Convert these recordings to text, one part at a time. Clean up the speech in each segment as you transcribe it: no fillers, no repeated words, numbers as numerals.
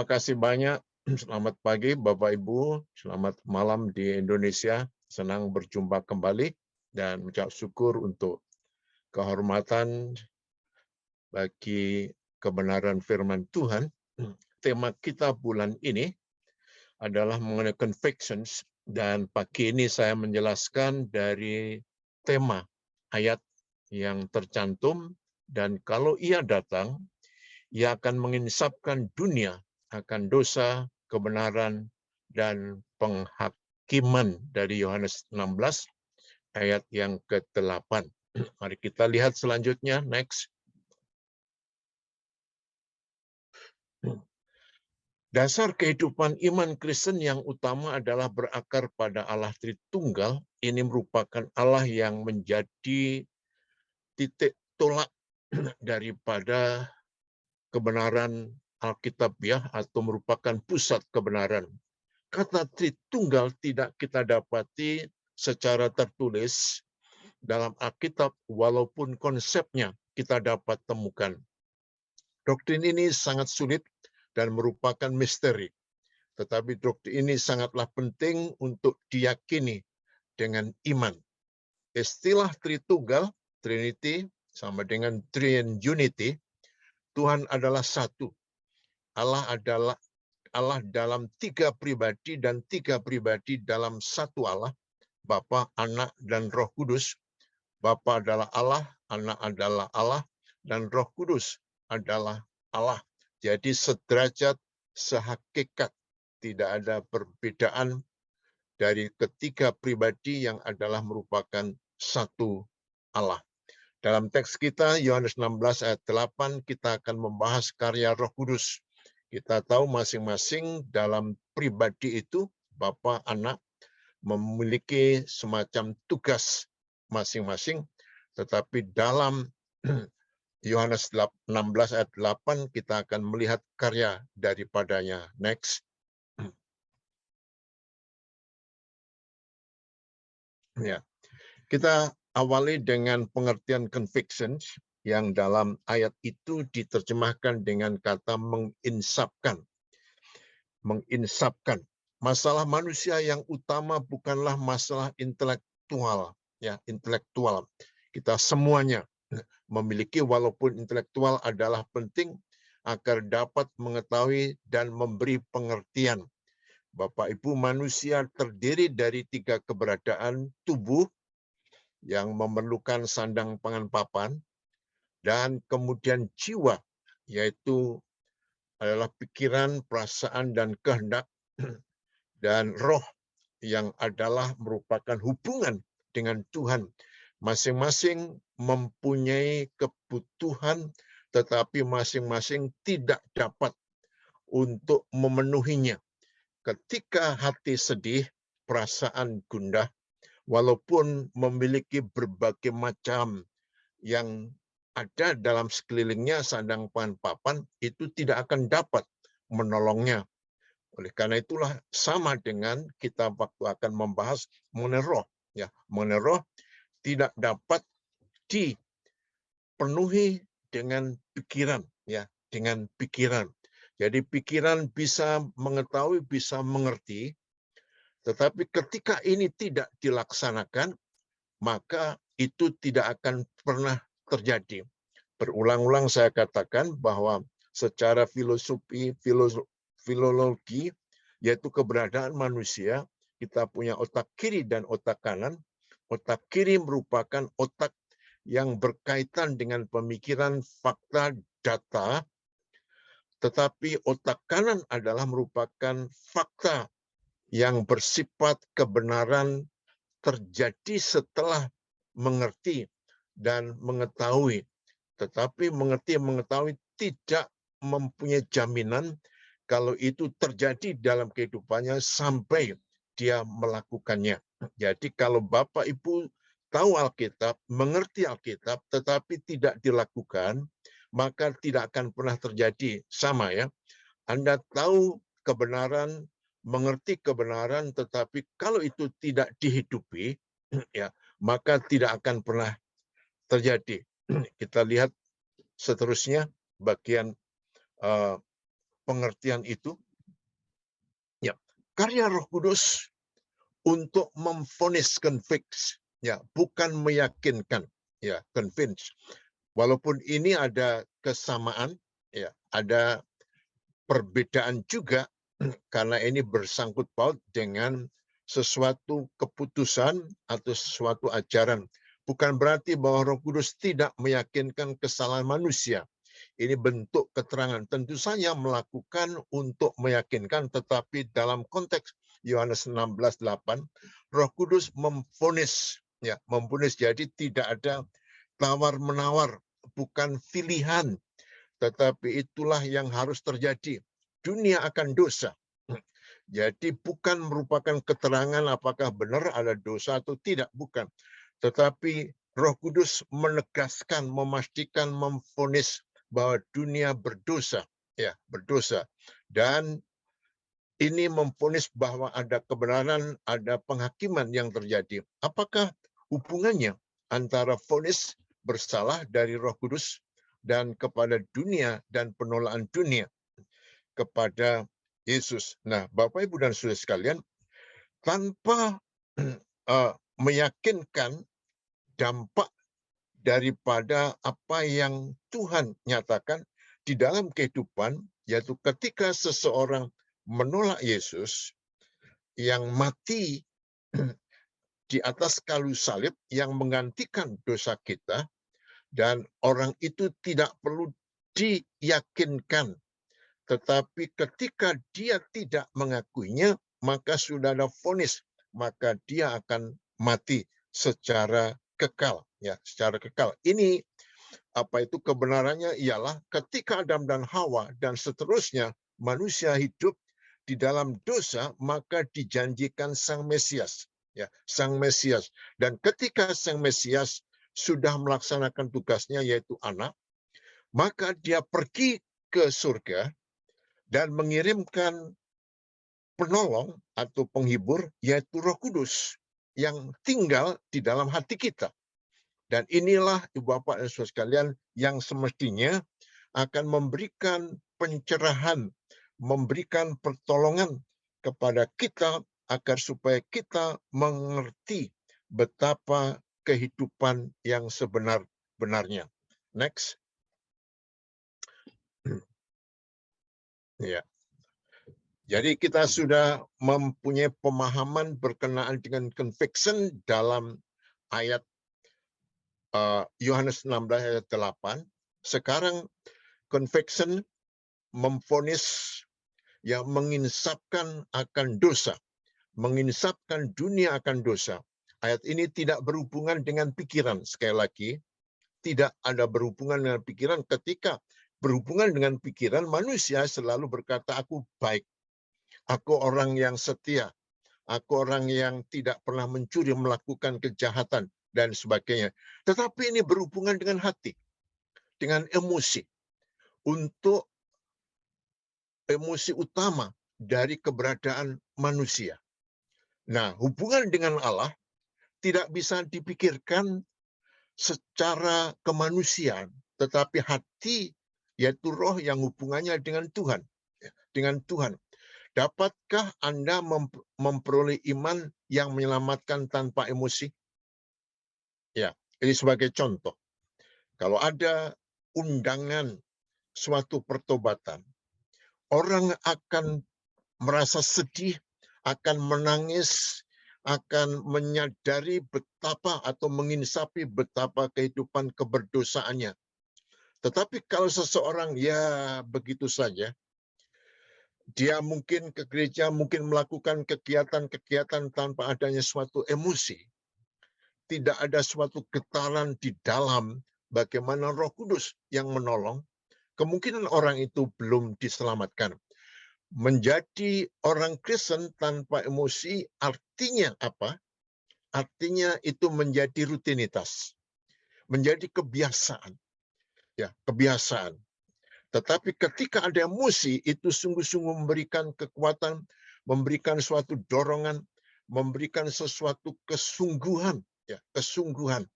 Terima kasih banyak. Selamat pagi Bapak Ibu, selamat malam di Indonesia. Senang berjumpa kembali dan mengucap syukur untuk kehormatan bagi kebenaran firman Tuhan. Tema kita bulan ini adalah mengenai convictions, dan pagi ini saya menjelaskan dari tema ayat yang tercantum, dan kalau ia datang, ia akan menginsapkan dunia akan dosa, kebenaran, dan penghakiman dari Yohanes 16 ayat yang ke-8. Mari kita lihat selanjutnya, next. Dasar kehidupan iman Kristen yang utama adalah berakar pada Allah Tritunggal. Ini merupakan Allah yang menjadi titik tolak daripada kebenaran Alkitabiah atau merupakan pusat kebenaran. Kata Tritunggal tidak kita dapati secara tertulis dalam Alkitab, walaupun konsepnya kita dapat temukan. Doktrin ini sangat sulit dan merupakan misteri. Tetapi doktrin ini sangatlah penting untuk diyakini dengan iman. Istilah Tritunggal, Trinity, sama dengan Triunity, Tuhan adalah satu. Allah adalah Allah dalam tiga pribadi dan tiga pribadi dalam satu Allah, Bapa, Anak, dan Roh Kudus. Bapa adalah Allah, Anak adalah Allah, dan Roh Kudus adalah Allah. Jadi sederajat, sehakikat, tidak ada perbedaan dari ketiga pribadi yang adalah merupakan satu Allah. Dalam teks kita, Yohanes 16 ayat 8, kita akan membahas karya Roh Kudus. Kita tahu masing-masing dalam pribadi itu, Bapa, Anak, memiliki semacam tugas masing-masing, tetapi dalam Yohanes 16 ayat 8 kita akan melihat karya daripadanya. Next. Ya. Kita awali dengan pengertian convictions yang dalam ayat itu diterjemahkan dengan kata menginsapkan. Menginsapkan. Masalah manusia yang utama bukanlah masalah intelektual, ya, intelektual. Kita semuanya memiliki, walaupun intelektual adalah penting agar dapat mengetahui dan memberi pengertian. Bapak Ibu, manusia terdiri dari tiga keberadaan: tubuh yang memerlukan sandang pangan papan, dan kemudian jiwa, yaitu adalah pikiran, perasaan, dan kehendak, dan roh yang adalah merupakan hubungan dengan Tuhan. Masing-masing mempunyai kebutuhan, tetapi masing-masing tidak dapat untuk memenuhinya. Ketika hati sedih, perasaan gundah, walaupun memiliki berbagai macam yang ada dalam sekelilingnya, sandang pangan papan, itu tidak akan dapat menolongnya. Oleh karena itulah sama dengan kita waktu akan membahas mengenai roh, ya, mengenai roh tidak dapat dipenuhi dengan pikiran, ya, dengan pikiran. Jadi pikiran bisa mengetahui, bisa mengerti, tetapi ketika ini tidak dilaksanakan, maka itu tidak akan pernah terjadi. Berulang-ulang saya katakan bahwa secara filologi, yaitu keberadaan manusia, kita punya otak kiri dan otak kanan. Otak kiri merupakan otak yang berkaitan dengan pemikiran, fakta, data, tetapi otak kanan adalah merupakan fakta yang bersifat kebenaran terjadi setelah mengerti dan mengetahui. Tetapi mengerti dan mengetahui tidak mempunyai jaminan kalau itu terjadi dalam kehidupannya sampai dia melakukannya. Jadi kalau Bapak Ibu tahu Alkitab, mengerti Alkitab, tetapi tidak dilakukan, maka tidak akan pernah terjadi. Sama, ya. Anda tahu kebenaran, mengerti kebenaran, tetapi kalau itu tidak dihidupi, ya, maka tidak akan pernah terjadi. Kita lihat seterusnya bagian pengertian itu? Ya, karya Roh Kudus untuk memvonis, convict, ya, bukan meyakinkan, ya, convince. Walaupun ini ada kesamaan, ya, ada perbedaan juga karena ini bersangkut paut dengan sesuatu keputusan atau sesuatu ajaran. Bukan berarti bahwa Roh Kudus tidak meyakinkan kesalahan manusia. Ini bentuk keterangan. Tentu saja melakukan untuk meyakinkan, tetapi dalam konteks Yohanes 16:8, Roh Kudus memvonis, ya, memvonis. Jadi tidak ada tawar-menawar, bukan pilihan, tetapi itulah yang harus terjadi. Dunia akan dosa. Jadi bukan merupakan keterangan apakah benar ada dosa atau tidak, bukan. Tetapi Roh Kudus menegaskan, memastikan, memvonis bahwa dunia berdosa, ya, berdosa. Dan ini memvonis bahwa ada kebenaran, ada penghakiman yang terjadi. Apakah hubungannya antara vonis bersalah dari Roh Kudus dan kepada dunia dan penolakan dunia kepada Yesus? Nah, Bapak, Ibu, dan Saudara sekalian, tanpa meyakinkan dampak daripada apa yang Tuhan nyatakan di dalam kehidupan, yaitu ketika seseorang menolak Yesus yang mati di atas kayu salib yang menggantikan dosa kita, dan orang itu tidak perlu diyakinkan, tetapi ketika dia tidak mengakuinya, maka sudah ada vonis, maka dia akan mati secara kekal, ya, secara kekal. Ini apa itu kebenarannya ialah ketika Adam dan Hawa dan seterusnya manusia hidup di dalam dosa, maka dijanjikan Sang Mesias, ya, Sang Mesias. Dan ketika Sang Mesias sudah melaksanakan tugasnya, yaitu anak, maka dia pergi ke surga dan mengirimkan penolong atau penghibur, yaitu Roh Kudus yang tinggal di dalam hati kita. Dan inilah, Ibu Bapak dan Saudara sekalian, yang semestinya akan memberikan pencerahan, memberikan pertolongan kepada kita agar supaya kita mengerti betapa kehidupan yang sebenar-benarnya. Next. Ya. Jadi kita sudah mempunyai pemahaman berkenaan dengan conviction dalam ayat Yohanes 16 ayat 8. Sekarang conviction memvonis, yang menginsapkan akan dosa, menginsapkan dunia akan dosa. Ayat ini tidak berhubungan dengan pikiran. Sekali lagi, tidak ada berhubungan dengan pikiran. Ketika berhubungan dengan pikiran, manusia selalu berkata, aku baik, aku orang yang setia, aku orang yang tidak pernah mencuri, melakukan kejahatan, dan sebagainya. Tetapi ini berhubungan dengan hati, dengan emosi. Untuk emosi utama dari keberadaan manusia. Nah, hubungan dengan Allah tidak bisa dipikirkan secara kemanusiaan, tetapi hati, yaitu roh yang hubungannya dengan Tuhan. Dengan Tuhan. Dapatkah Anda memperoleh iman yang menyelamatkan tanpa emosi? Ya, ini sebagai contoh. Kalau ada undangan suatu pertobatan, orang akan merasa sedih, akan menangis, akan menyadari betapa atau menginsapi betapa kehidupan keberdosaannya. Tetapi kalau seseorang ya begitu saja, dia mungkin ke gereja, mungkin melakukan kegiatan-kegiatan tanpa adanya suatu emosi. Tidak ada suatu getaran di dalam bagaimana Roh Kudus yang menolong. Kemungkinan orang itu belum diselamatkan. Menjadi orang Kristen tanpa emosi artinya apa? Artinya itu menjadi rutinitas, menjadi kebiasaan. Ya, kebiasaan. Tetapi ketika ada emosi, itu sungguh-sungguh memberikan kekuatan, memberikan suatu dorongan, memberikan sesuatu kesungguhan, ya, kesungguhan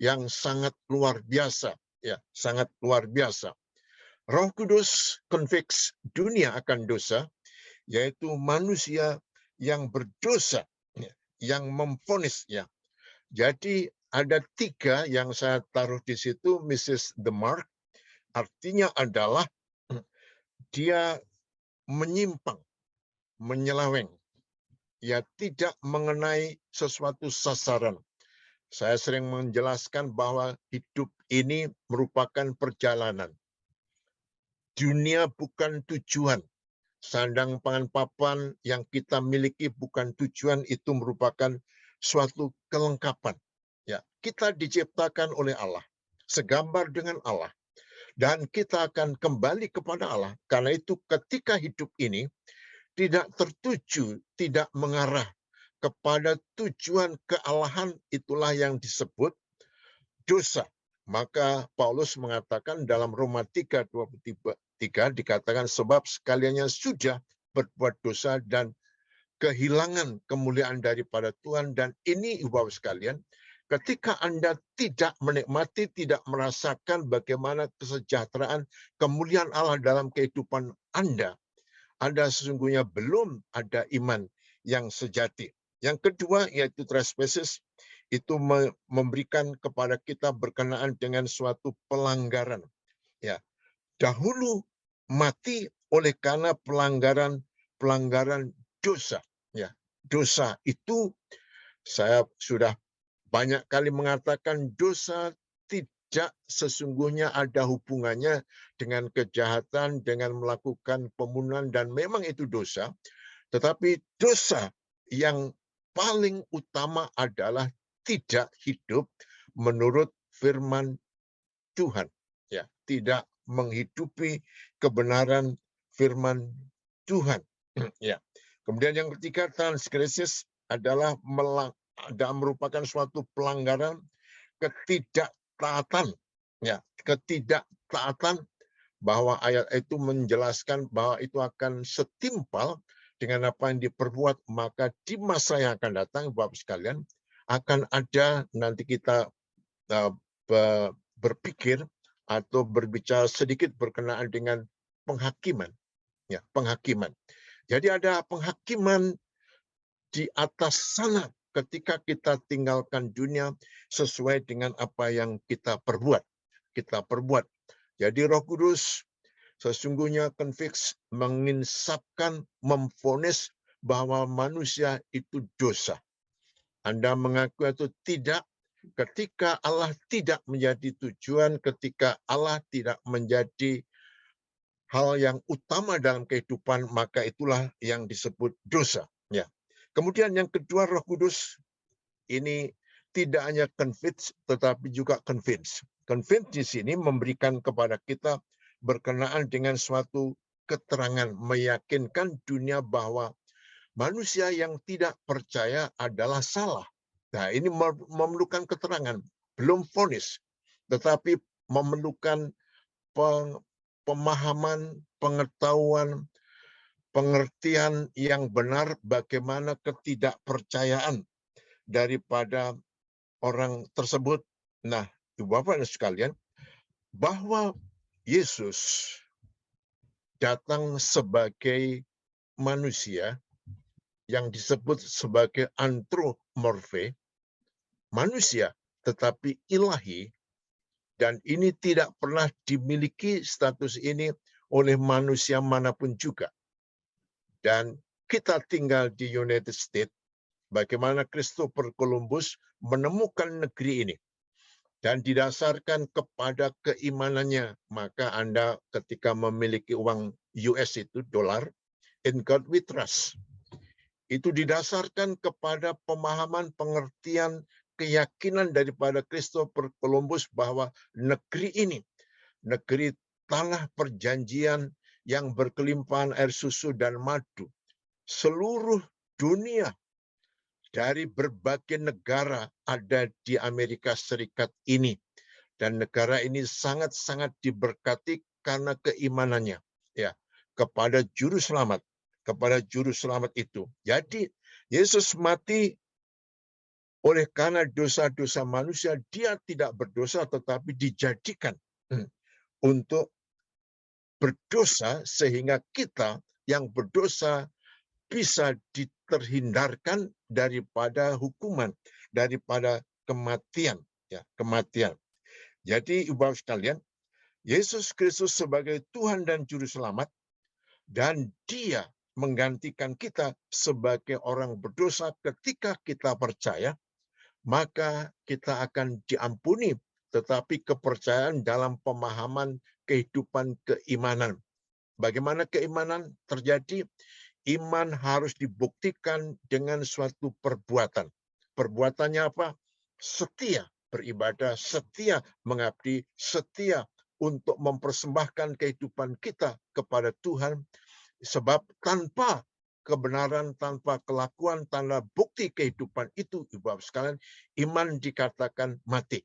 yang sangat luar biasa, ya, sangat luar biasa. Roh Kudus convicts dunia akan dosa, yaitu manusia yang berdosa, yang memvonis. Ya. Jadi ada 3 yang saya taruh di situ, Mrs. The Mark, artinya adalah dia menyimpang, menyeleweng, ya tidak mengenai sesuatu sasaran. Saya sering menjelaskan bahwa hidup ini merupakan perjalanan. Dunia bukan tujuan. Sandang pangan papan yang kita miliki bukan tujuan, itu merupakan suatu kelengkapan. Ya, kita diciptakan oleh Allah, segambar dengan Allah, dan kita akan kembali kepada Allah. Karena itu ketika hidup ini tidak tertuju, tidak mengarah kepada tujuan kealahan, itulah yang disebut dosa. Maka Paulus mengatakan dalam Roma 3:23 dikatakan, sebab sekaliannya sudah berbuat dosa dan kehilangan kemuliaan daripada Tuhan. Dan ini Bapak sekalian, ketika Anda tidak menikmati, tidak merasakan bagaimana kesejahteraan, kemuliaan Allah dalam kehidupan Anda sesungguhnya belum ada iman yang sejati. Yang kedua yaitu trespass, itu memberikan kepada kita berkenaan dengan suatu pelanggaran. Ya, dahulu mati oleh karena pelanggaran dosa. Ya, dosa itu saya sudah banyak kali mengatakan dosa tidak sesungguhnya ada hubungannya dengan kejahatan, dengan melakukan pembunuhan, dan memang itu dosa. Tetapi dosa yang paling utama adalah tidak hidup menurut firman Tuhan. Ya, tidak menghidupi kebenaran firman Tuhan. Ya. Kemudian yang ketiga, transgresis adalah merupakan suatu pelanggaran, ketidaktaatan. Ya, ketidaktaatan, bahwa ayat itu menjelaskan bahwa itu akan setimpal dengan apa yang diperbuat, maka di masa yang akan datang, Bapak sekalian, akan ada, nanti kita berpikir atau berbicara sedikit berkenaan dengan penghakiman. Ya, penghakiman. Jadi ada penghakiman di atas sana ketika kita tinggalkan dunia sesuai dengan apa yang kita perbuat. Jadi Roh Kudus sesungguhnya convict, menginsapkan, memvonis bahwa manusia itu dosa. Anda mengaku atau tidak, ketika Allah tidak menjadi tujuan, ketika Allah tidak menjadi hal yang utama dalam kehidupan, maka itulah yang disebut dosa. Ya. Kemudian yang kedua, Roh Kudus ini tidak hanya convince, tetapi juga convince. Convince di sini memberikan kepada kita berkenaan dengan suatu keterangan, meyakinkan dunia bahwa manusia yang tidak percaya adalah salah. Nah, ini memerlukan keterangan, belum vonis, tetapi memerlukan pemahaman, pengetahuan, pengertian yang benar bagaimana ketidakpercayaan daripada orang tersebut. Nah, Bapak dan sekalian, bahwa Yesus datang sebagai manusia yang disebut sebagai antromorfe, manusia tetapi ilahi, dan ini tidak pernah dimiliki status ini oleh manusia manapun juga. Dan kita tinggal di United States, bagaimana Christopher Columbus menemukan negeri ini. Dan didasarkan kepada keimanannya, maka Anda ketika memiliki uang US itu, dolar, in God we trust. Itu didasarkan kepada pemahaman, pengertian, keyakinan daripada Christopher Columbus bahwa negeri ini, negeri tanah perjanjian yang berkelimpahan air susu dan madu, seluruh dunia dari berbagai negara ada di Amerika Serikat ini. Dan negara ini sangat-sangat diberkati karena keimanannya, ya, kepada juru selamat, itu. Jadi Yesus mati oleh karena dosa-dosa manusia. Dia tidak berdosa tetapi dijadikan untuk berdosa sehingga kita yang berdosa bisa terhindarkan daripada hukuman, daripada kematian, ya, kematian. Jadi Ibu sekalian, Yesus Kristus sebagai Tuhan dan Juru Selamat, dan Dia menggantikan kita sebagai orang berdosa ketika kita percaya, maka kita akan diampuni. Tetapi kepercayaan dalam pemahaman kehidupan keimanan. Bagaimana keimanan terjadi? Iman harus dibuktikan dengan suatu perbuatan. Perbuatannya apa? Setia beribadah, setia mengabdi, setia untuk mempersembahkan kehidupan kita kepada Tuhan. Sebab tanpa kebenaran, tanpa kelakuan, tanpa bukti kehidupan itu, Ibu sekalian, iman dikatakan mati.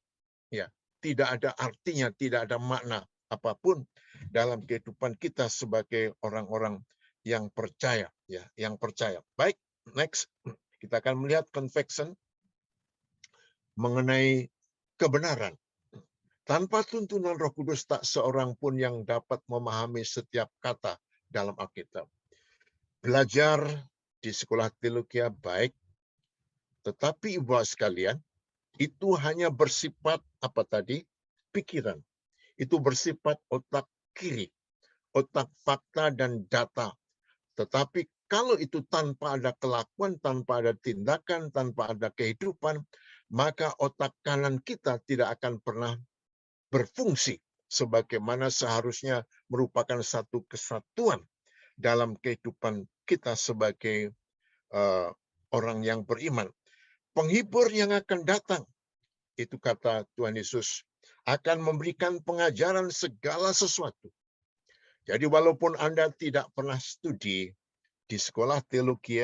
Ya, tidak ada artinya, tidak ada makna apapun dalam kehidupan kita sebagai orang-orang yang percaya, ya, yang percaya. Baik, next kita akan melihat confession mengenai kebenaran. Tanpa tuntunan Roh Kudus tak seorang pun yang dapat memahami setiap kata dalam Alkitab. Belajar di sekolah teologi baik, tetapi Ibu sekalian, itu hanya bersifat apa tadi? Pikiran. Itu bersifat otak kiri, otak fakta dan data. Tetapi kalau itu tanpa ada kelakuan, tanpa ada tindakan, tanpa ada kehidupan, maka otak kanan kita tidak akan pernah berfungsi sebagaimana seharusnya merupakan satu kesatuan dalam kehidupan kita sebagai orang yang beriman. Penghibur yang akan datang, itu kata Tuhan Yesus, akan memberikan pengajaran segala sesuatu. Jadi walaupun Anda tidak pernah studi di sekolah teologi,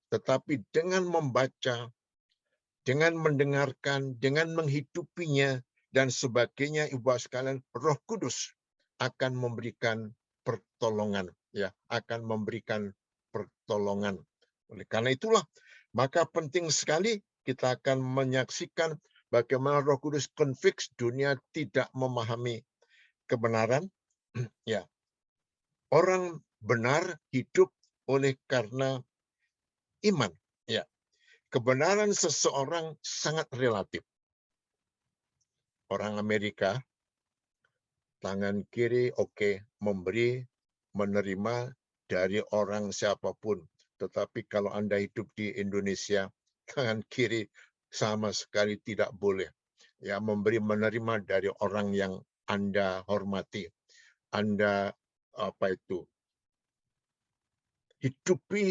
tetapi dengan membaca, dengan mendengarkan, dengan menghidupinya, dan sebagainya, Ibu sekalian, Roh Kudus akan memberikan pertolongan, ya, akan memberikan pertolongan. Oleh karena itulah, maka penting sekali kita akan menyaksikan bagaimana Roh Kudus konflik dunia tidak memahami kebenaran. Ya, orang benar hidup oleh karena iman. Ya, kebenaran seseorang sangat relatif. Orang Amerika, tangan kiri oke, memberi, menerima dari orang siapapun. Tetapi kalau Anda hidup di Indonesia, tangan kiri sama sekali tidak boleh. Ya, memberi menerima dari orang yang Anda hormati. Anda hidupi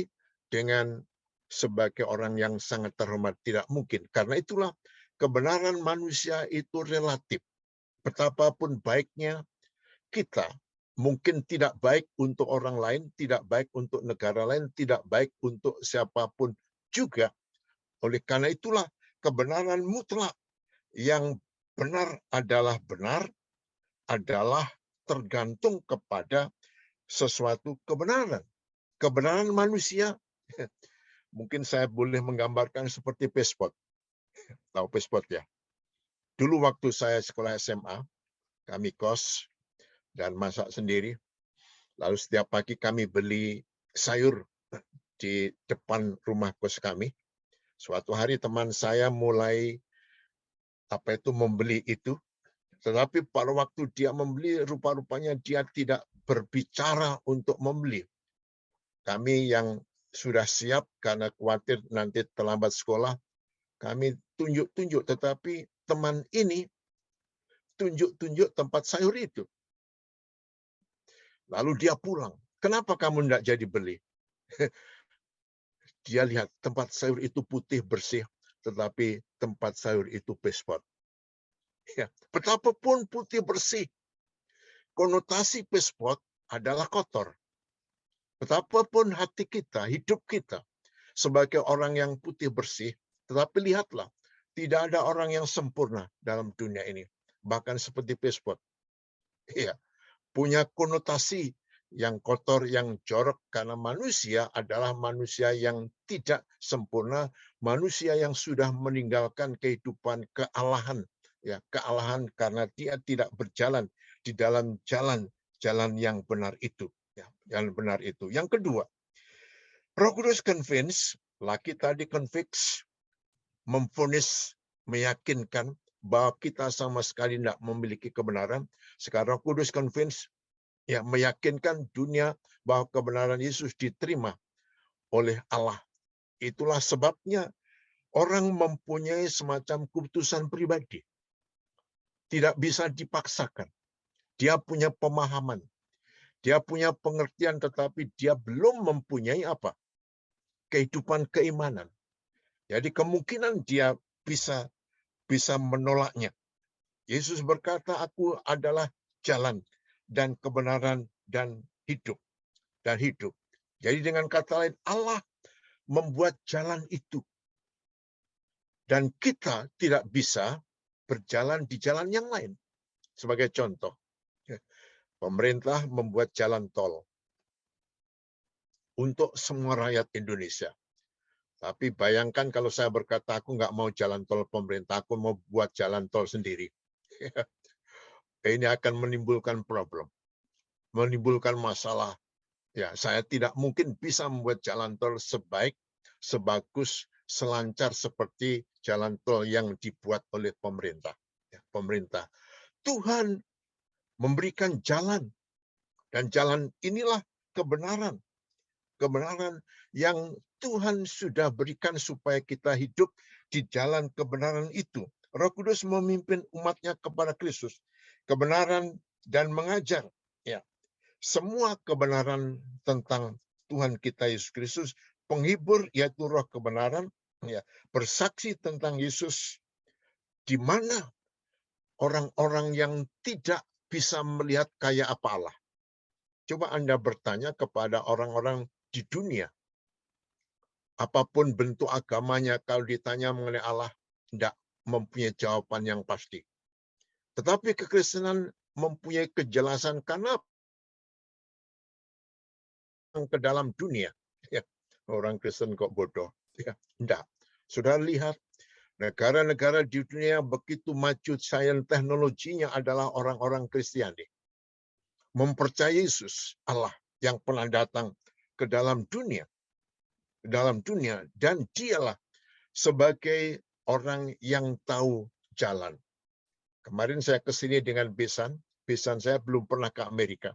dengan sebagai orang yang sangat terhormat, tidak mungkin. Karena itulah kebenaran manusia itu relatif. Betapapun baiknya kita, mungkin tidak baik untuk orang lain, tidak baik untuk negara lain, tidak baik untuk siapapun juga. Oleh karena itulah kebenaran mutlak yang benar adalah tergantung kepada sesuatu kebenaran. Kebenaran manusia, mungkin saya boleh menggambarkan seperti pespot. Tahu pespot ya? Dulu waktu saya sekolah SMA, kami kos dan masak sendiri. Lalu setiap pagi kami beli sayur di depan rumah kos kami. Suatu hari teman saya mulai membeli itu. Tetapi pada waktu dia membeli, rupa-rupanya dia tidak berbicara untuk membeli. Kami yang sudah siap karena khawatir nanti terlambat sekolah, kami tunjuk-tunjuk, tetapi teman ini tunjuk-tunjuk tempat sayur itu. Lalu dia pulang. Kenapa kamu tidak jadi beli? Dia lihat tempat sayur itu putih bersih, tetapi tempat sayur itu pespot. Ya, betapapun putih bersih, konotasi pespot adalah kotor. Betapapun hati kita, hidup kita, sebagai orang yang putih bersih, tetapi lihatlah, tidak ada orang yang sempurna dalam dunia ini. Bahkan seperti pespot. Ya, punya konotasi yang kotor, yang jorok, karena manusia adalah manusia yang tidak sempurna, manusia yang sudah meninggalkan kehidupan kealahan, ya, kealahan karena dia tidak berjalan di dalam jalan jalan yang benar itu. Ya, jalan benar itu. Yang kedua, Roh Kudus convince, laki tadi convict, memvonis, meyakinkan bahwa kita sama sekali tidak memiliki kebenaran. Sekarang Roh Kudus convince, ya, meyakinkan dunia bahwa kebenaran Yesus diterima oleh Allah. Itulah sebabnya orang mempunyai semacam keputusan pribadi. Tidak bisa dipaksakan. Dia punya pemahaman. Dia punya pengertian, tetapi dia belum mempunyai apa? Kehidupan keimanan. Jadi kemungkinan dia bisa menolaknya. Yesus berkata, aku adalah jalan dan kebenaran dan hidup. Jadi dengan kata lain, Allah membuat jalan itu. Dan kita tidak bisa berjalan di jalan yang lain. Sebagai contoh, pemerintah membuat jalan tol untuk semua rakyat Indonesia. Tapi bayangkan kalau saya berkata, aku nggak mau jalan tol pemerintah, aku mau buat jalan tol sendiri. Ini akan menimbulkan problem, menimbulkan masalah. Ya, saya tidak mungkin bisa membuat jalan tol sebagus, selancar seperti jalan tol yang dibuat oleh pemerintah. Ya, pemerintah. Tuhan memberikan jalan, dan jalan inilah kebenaran. Kebenaran yang Tuhan sudah berikan supaya kita hidup di jalan kebenaran itu. Roh Kudus memimpin umatnya kepada Kristus. Kebenaran dan mengajar. Ya, semua kebenaran tentang Tuhan kita Yesus Kristus, penghibur yaitu roh kebenaran, ya, bersaksi tentang Yesus, di mana orang-orang yang tidak bisa melihat kayak apa Allah. Coba Anda bertanya kepada orang-orang di dunia, apapun bentuk agamanya, kalau ditanya mengenai Allah, tidak mempunyai jawaban yang pasti. Tetapi kekristenan mempunyai kejelasan karena ke dalam dunia. Ya, orang Kristen kok bodoh? Ya, enggak. Sudah lihat, negara-negara di dunia begitu maju, sains teknologinya adalah orang-orang Kristiani. Mempercayai Yesus, Allah yang pernah datang ke dalam dunia. Dan dialah sebagai orang yang tahu jalan. Kemarin saya ke sini dengan besan saya belum pernah ke Amerika.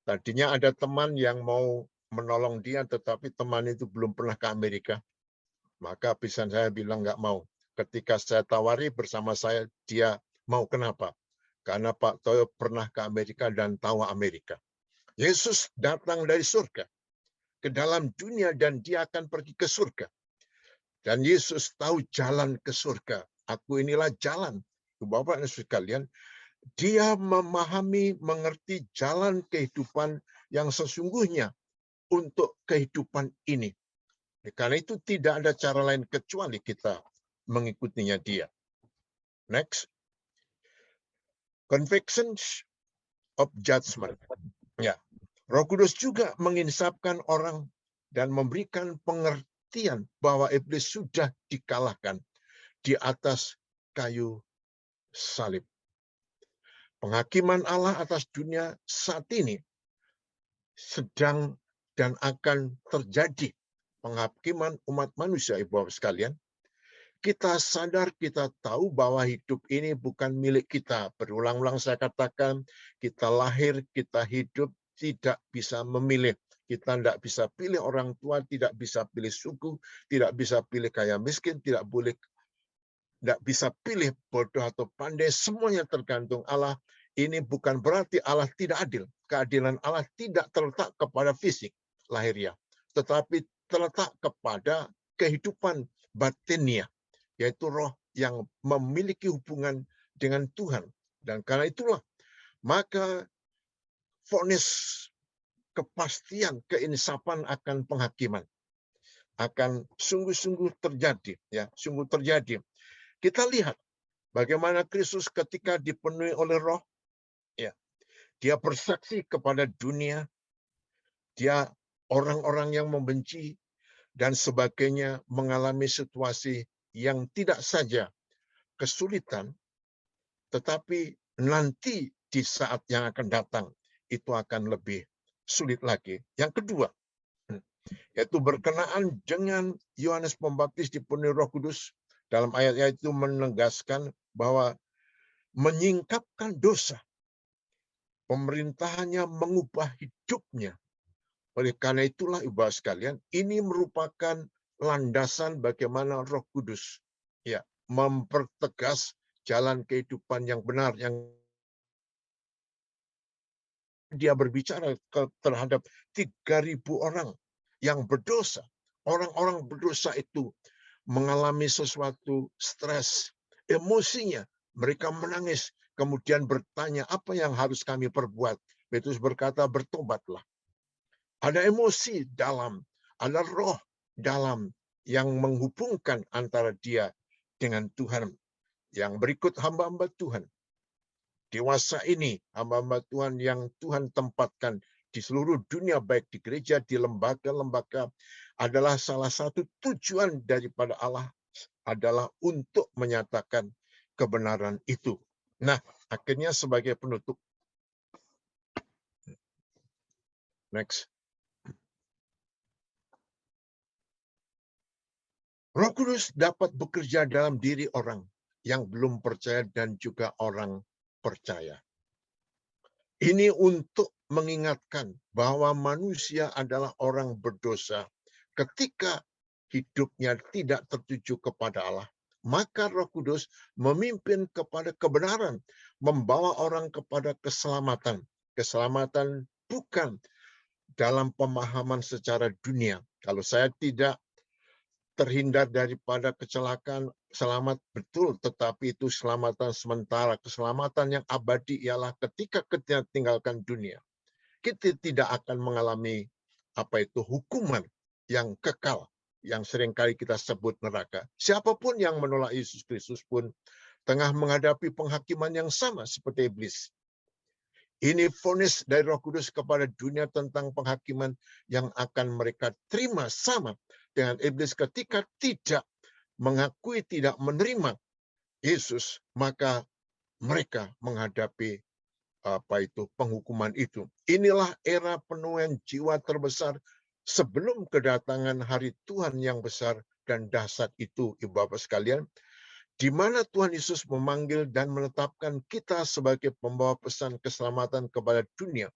Tadinya ada teman yang mau menolong dia, tetapi teman itu belum pernah ke Amerika. Maka besan saya bilang nggak mau. Ketika saya tawari bersama saya, dia mau. Kenapa? Karena Pak Toyo pernah ke Amerika dan tahu Amerika. Yesus datang dari surga ke dalam dunia dan dia akan pergi ke surga. Dan Yesus tahu jalan ke surga. Aku inilah jalan. Bapak dan sekalian, dia memahami, mengerti jalan kehidupan yang sesungguhnya untuk kehidupan ini. Karena itu tidak ada cara lain kecuali kita mengikutinya dia. Next. Convictions of judgment. Ya. Roh Kudus juga menginsapkan orang dan memberikan pengertian bahwa iblis sudah dikalahkan di atas kayu salib. Penghakiman Allah atas dunia saat ini sedang dan akan terjadi. Penghakiman umat manusia, Ibu Bapak sekalian. Kita sadar, kita tahu bahwa hidup ini bukan milik kita. Berulang-ulang saya katakan, kita lahir, kita hidup, tidak bisa memilih. Kita tidak bisa pilih orang tua, tidak bisa pilih suku, tidak bisa pilih kaya miskin, tidak bisa pilih bodoh atau pandai. Semuanya tergantung Allah. Ini bukan berarti Allah tidak adil. Keadilan Allah tidak terletak kepada fisik lahiriah, tetapi terletak kepada kehidupan batinnya, yaitu roh yang memiliki hubungan dengan Tuhan. Dan karena itulah, maka vonis, kepastian, keinsapan akan penghakiman akan sungguh-sungguh terjadi. Ya, sungguh terjadi. Kita lihat bagaimana Kristus ketika dipenuhi oleh roh, ya, dia bersaksi kepada dunia, dia orang-orang yang membenci, dan sebagainya mengalami situasi yang tidak saja kesulitan, tetapi nanti di saat yang akan datang itu akan lebih sulit lagi. Yang kedua, yaitu berkenaan dengan Yohanes Pembaptis dipenuhi Roh Kudus. Dalam ayat-ayat itu menegaskan bahwa menyingkapkan dosa, pemerintahannya mengubah hidupnya. Oleh karena itulah, ibu sekalian, ini merupakan landasan bagaimana Roh Kudus ya mempertegas jalan kehidupan yang benar, yang dia berbicara terhadap 3.000 orang yang berdosa. Orang-orang berdosa itu mengalami sesuatu stres, emosinya. Mereka menangis, kemudian bertanya, apa yang harus kami perbuat? Petrus berkata, bertobatlah. Ada emosi dalam, ada roh dalam yang menghubungkan antara dia dengan Tuhan. Yang berikut hamba-hamba Tuhan. Dewasa ini, hamba-hamba Tuhan yang Tuhan tempatkan di seluruh dunia, baik di gereja, di lembaga-lembaga, adalah salah satu tujuan daripada Allah adalah untuk menyatakan kebenaran itu. Nah, akhirnya sebagai penutup. Next. Roh Kudus dapat bekerja dalam diri orang yang belum percaya dan juga orang percaya. Ini untuk mengingatkan bahwa manusia adalah orang berdosa. Ketika hidupnya tidak tertuju kepada Allah, maka Roh Kudus memimpin kepada kebenaran, membawa orang kepada keselamatan. Keselamatan bukan dalam pemahaman secara dunia. Kalau saya tidak terhindar daripada kecelakaan, selamat betul, tetapi itu keselamatan sementara. Keselamatan yang abadi ialah ketika kita tinggalkan dunia, kita tidak akan mengalami hukuman yang kekal, yang seringkali kita sebut neraka. Siapapun yang menolak Yesus Kristus pun tengah menghadapi penghakiman yang sama seperti iblis. Ini vonis dari Roh Kudus kepada dunia tentang penghakiman yang akan mereka terima sama dengan iblis ketika tidak mengakui, tidak menerima Yesus, maka mereka menghadapi penghukuman itu. Inilah era penuaian jiwa terbesar sebelum kedatangan hari Tuhan yang besar dan dahsyat itu, ibu bapak sekalian, di mana Tuhan Yesus memanggil dan menetapkan kita sebagai pembawa pesan keselamatan kepada dunia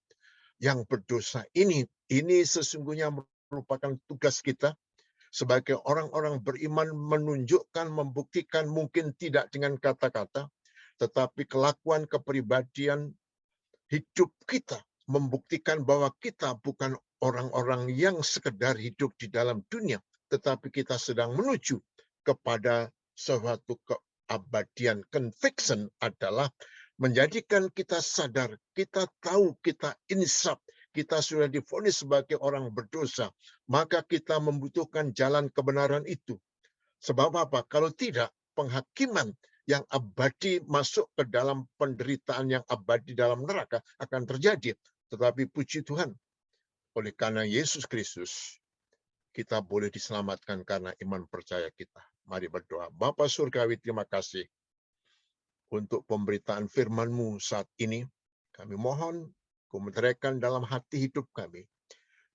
yang berdosa ini. Ini sesungguhnya merupakan tugas kita sebagai orang-orang beriman, menunjukkan, membuktikan, mungkin tidak dengan kata-kata, tetapi kelakuan, kepribadian, hidup kita membuktikan bahwa kita bukan orang-orang yang sekedar hidup di dalam dunia, tetapi kita sedang menuju kepada suatu keabadian. Conviction adalah menjadikan kita sadar, kita tahu, kita insaf, kita sudah divonis sebagai orang berdosa, maka kita membutuhkan jalan kebenaran itu. Sebab apa? Kalau tidak, penghakiman yang abadi masuk ke dalam penderitaan yang abadi dalam neraka akan terjadi. Tetapi puji Tuhan, oleh karena Yesus Kristus, kita boleh diselamatkan karena iman percaya kita. Mari berdoa. Bapa Surgawi, terima kasih untuk pemberitaan firman-Mu saat ini. Kami mohon, Kau menyerahkan dalam hati hidup kami,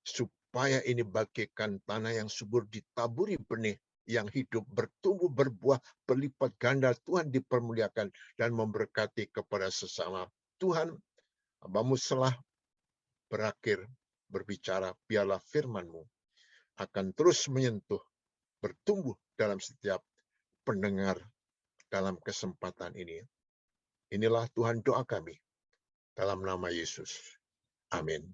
supaya ini bagaikan tanah yang subur ditaburi benih yang hidup, bertumbuh, berbuah, berlipat ganda. Tuhan dipermuliakan dan memberkati kepada sesama. Tuhan, Hamba-Mu telah berakhir berbicara, biarlah firman-Mu akan terus menyentuh, bertumbuh dalam setiap pendengar dalam kesempatan ini. Inilah Tuhan doa kami, dalam nama Yesus. Amin.